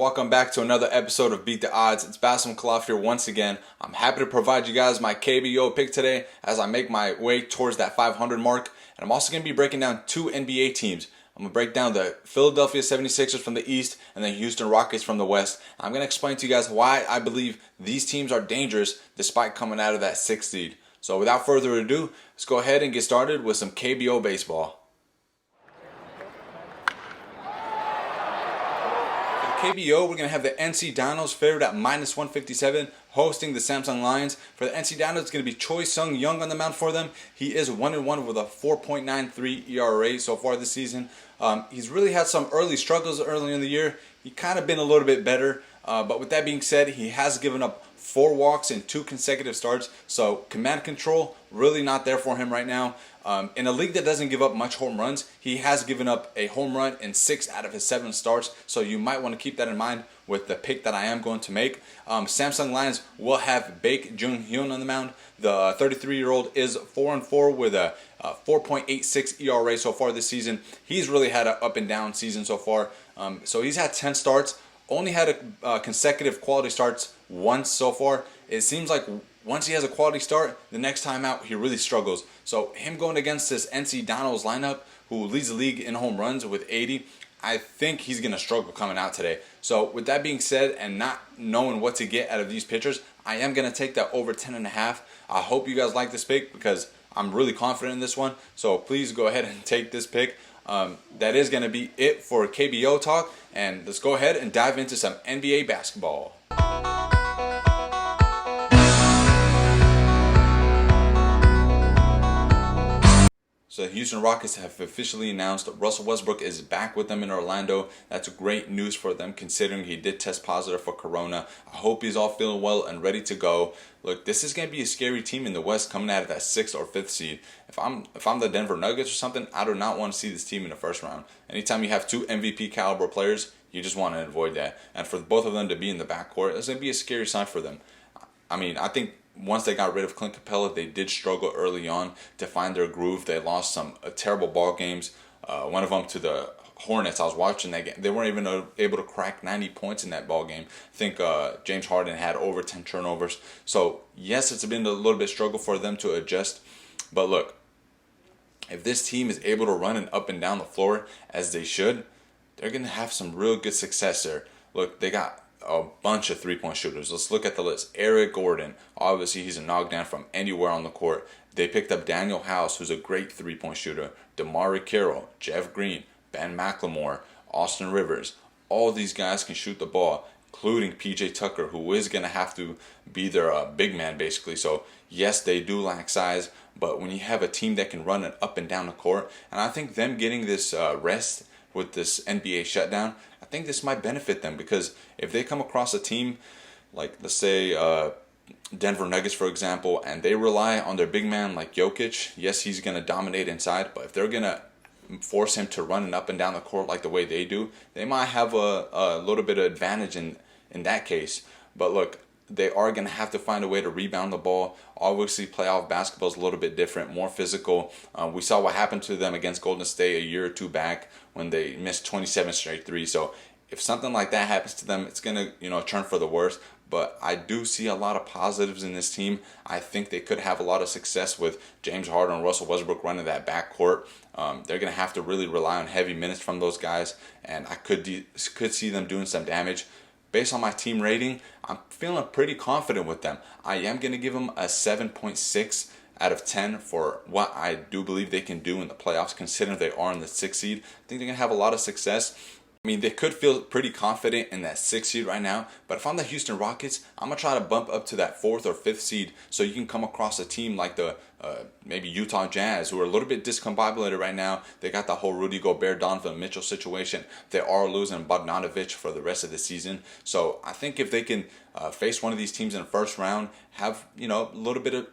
welcome back to another episode of Beat the Odds. It's Bassem Khalaf here once again. I'm happy to provide you guys my KBO pick today as I make my way towards that 500 mark. And I'm also going to be breaking down two NBA teams. I'm going to break down the Philadelphia 76ers from the East and the Houston Rockets from the West. I'm going to explain to you guys why I believe these teams are dangerous despite coming out of that 6th seed. So without further ado, let's go ahead and get started with some KBO baseball. KBO, we're going to have the NC Dinos favored at minus 157 hosting the Samsung Lions. For the NC Dinos, it's going to be Choi Sung Young on the mound for them. He is 1-1 with a 4.93 ERA so far this season. He's really had some early struggles early in the year. He kind of been a little bit better. But with that being said, he has given up 4 walks in 2 consecutive starts. So command control, really not there for him right now. In a league that doesn't give up much home runs, he has given up a home run in 6 out of his 7 starts. So you might want to keep that in mind with the pick that I am going to make. Samsung Lions will have Baek Jung-hyun on the mound. The 33-year-old is 4-4 with a 4.86 ERA so far this season. He's really had an up and down season so far. So he's had 10 starts. Only had a consecutive quality starts once so far. It seems like once he has a quality start, the next time out he really struggles. So him going against this NC Dinos lineup, who leads the league in home runs with 80, I think he's going to struggle coming out today. So with that being said, and not knowing what to get out of these pitchers, I am going to take that over 10.5. I hope you guys like this pick because I'm really confident in this one. So please go ahead and take this pick. That is going to be it for KBO talk, and let's go ahead and dive into some NBA basketball. So the Houston Rockets have officially announced that Russell Westbrook is back with them in Orlando. That's great news for them considering he did test positive for Corona. I hope he's all feeling well and ready to go. Look, this is going to be a scary team in the West coming out of that 6th or 5th seed. If I'm the Denver Nuggets or something, I do not want to see this team in the first round. Anytime you have 2 MVP caliber players, you just want to avoid that. And for both of them to be in the backcourt, it's going to be a scary sign for them. I mean, I think once they got rid of Clint Capella, they did struggle early on to find their groove. They lost some terrible ball games. One of them to the Hornets. I was watching that game. They weren't even able to crack 90 points in that ball game. I think James Harden had over 10 turnovers. So yes, it's been a little bit struggle for them to adjust. But look, if this team is able to run up and down the floor as they should, they're going to have some real good success there. Look, they got a bunch of 3-point shooters. Let's look at the list. Eric Gordon, obviously he's a knockdown from anywhere on the court. They picked up Daniel House, who's a great 3-point shooter. DeMarre Carroll, Jeff Green, Ben McLemore, Austin Rivers. All these guys can shoot the ball, including PJ Tucker, who is going to have to be their big man basically. So yes, they do lack size, but when you have a team that can run it up and down the court, and I think them getting this rest with this NBA shutdown, I think this might benefit them, because if they come across a team like, let's say, Denver Nuggets, for example, and they rely on their big man like Jokic, yes, he's going to dominate inside, but if they're going to force him to run up and down the court like the way they do, they might have a little bit of advantage in that case. But look, they are going to have to find a way to rebound the ball. Obviously, playoff basketball is a little bit different, more physical. We saw what happened to them against Golden State a year or two back when they missed 27 straight threes. So if something like that happens to them, it's going to, turn for the worse. But I do see a lot of positives in this team. I think they could have a lot of success with James Harden and Russell Westbrook running that backcourt. They're going to have to really rely on heavy minutes from those guys, and I could see them doing some damage. Based on my team rating, I'm feeling pretty confident with them. I am going to give them a 7.6 out of 10 for what I do believe they can do in the playoffs, considering they are in the 6th seed. I think they're going to have a lot of success. I mean, they could feel pretty confident in that 6th seed right now, but if I'm the Houston Rockets, I'm going to try to bump up to that 4th or 5th seed so you can come across a team like the maybe Utah Jazz, who are a little bit discombobulated right now. They got the whole Rudy Gobert, Donovan Mitchell situation. They are losing Bogdanovic for the rest of the season. So I think if they can face one of these teams in the first round, have a little bit of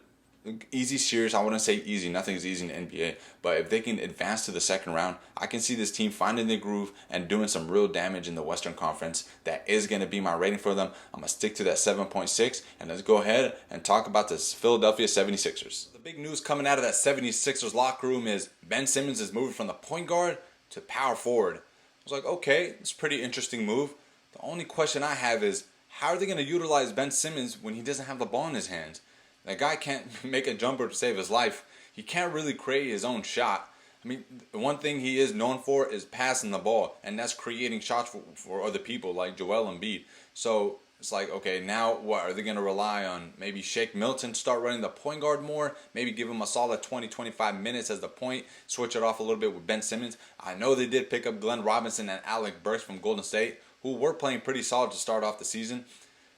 easy series. I wouldn't say easy. Nothing's easy in the NBA. But if they can advance to the second round, I can see this team finding the groove and doing some real damage in the Western Conference. That is going to be my rating for them. I'm going to stick to that 7.6. And let's go ahead and talk about the Philadelphia 76ers. The big news coming out of that 76ers locker room is Ben Simmons is moving from the point guard to power forward. I was like, okay, it's a pretty interesting move. The only question I have is, how are they going to utilize Ben Simmons when he doesn't have the ball in his hands? That guy can't make a jumper to save his life. He can't really create his own shot. I mean, the one thing he is known for is passing the ball, and that's creating shots for other people like Joel Embiid. So it's like, okay, now what? Are they going to rely on maybe Shake Milton, start running the point guard more, maybe give him a solid 20-25 minutes as the point, switch it off a little bit with Ben Simmons? I know they did pick up Glenn Robinson and Alec Burks from Golden State, who were playing pretty solid to start off the season.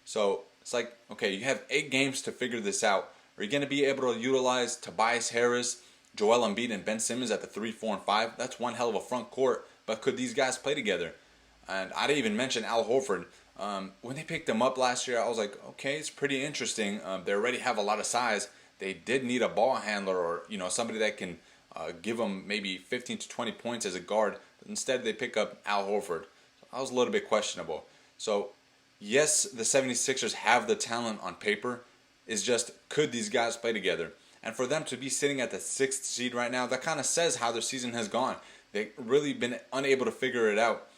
So it's like, okay, you have 8 games to figure this out. Are you going to be able to utilize Tobias Harris, Joel Embiid, and Ben Simmons at the 3, 4, and 5? That's one hell of a front court. But could these guys play together? And I didn't even mention Al Horford. When they picked him up last year, I was like, okay, it's pretty interesting. They already have a lot of size. They did need a ball handler, or somebody that can give them maybe 15 to 20 points as a guard. But instead, they pick up Al Horford. So that was a little bit questionable. So yes, the 76ers have the talent on paper. It's just, could these guys play together? And for them to be sitting at the 6th seed right now, that kind of says how their season has gone. They've really been unable to figure it out.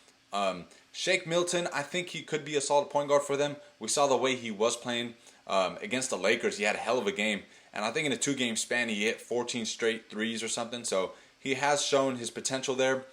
Shake Milton, I think he could be a solid point guard for them. We saw the way he was playing against the Lakers. He had a hell of a game. And I think in a 2-game span, he hit 14 straight threes or something. So he has shown his potential there.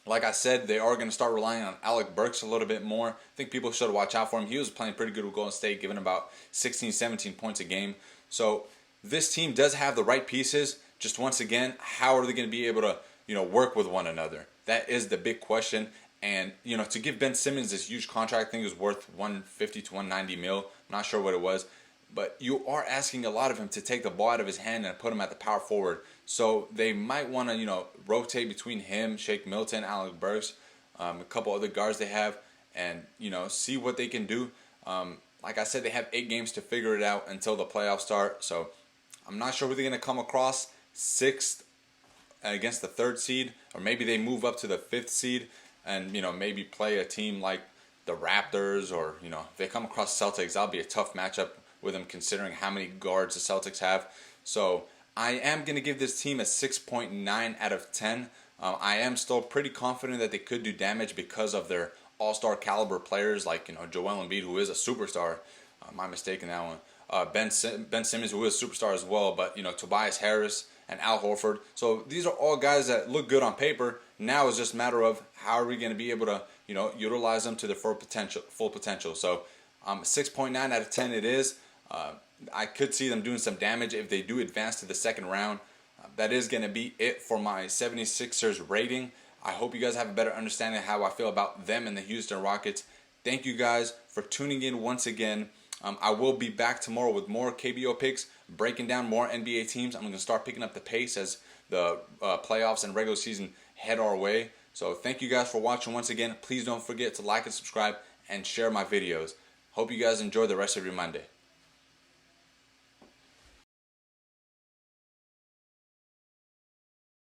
Like I said, they are going to start relying on Alec Burks a little bit more. I think people should watch out for him. He was playing pretty good with Golden State, giving about 16, 17 points a game. So this team does have the right pieces. Just once again, how are they going to be able to, work with one another? That is the big question. And, to give Ben Simmons this huge contract, I think it was worth 150 to 190 mil. I'm not sure what it was. But you are asking a lot of him to take the ball out of his hand and put him at the power forward. So they might want to, rotate between him, Shake Milton, Alec Burks, a couple other guards they have, and, see what they can do. Like I said, they have 8 games to figure it out until the playoffs start. So I'm not sure who they're going to come across 6th against the 3rd seed, or maybe they move up to the 5th seed and, maybe play a team like the Raptors, or, if they come across Celtics, that'll be a tough matchup with them considering how many guards the Celtics have. So I am going to give this team a 6.9 out of 10. I am still pretty confident that they could do damage because of their all-star caliber players like Joel Embiid, who is a superstar. My mistake in that one. Ben Simmons, who is a superstar as well, but Tobias Harris and Al Horford. So these are all guys that look good on paper. Now it's just a matter of how are we going to be able to utilize them to their full potential. So 6.9 out of 10 it is. I could see them doing some damage if they do advance to the 2nd round. That is going to be it for my 76ers rating. I hope you guys have a better understanding of how I feel about them and the Houston Rockets. Thank you guys for tuning in once again. I will be back tomorrow with more KBO picks, breaking down more NBA teams. I'm going to start picking up the pace as the playoffs and regular season head our way. So thank you guys for watching once again. Please don't forget to like and subscribe and share my videos. Hope you guys enjoy the rest of your Monday.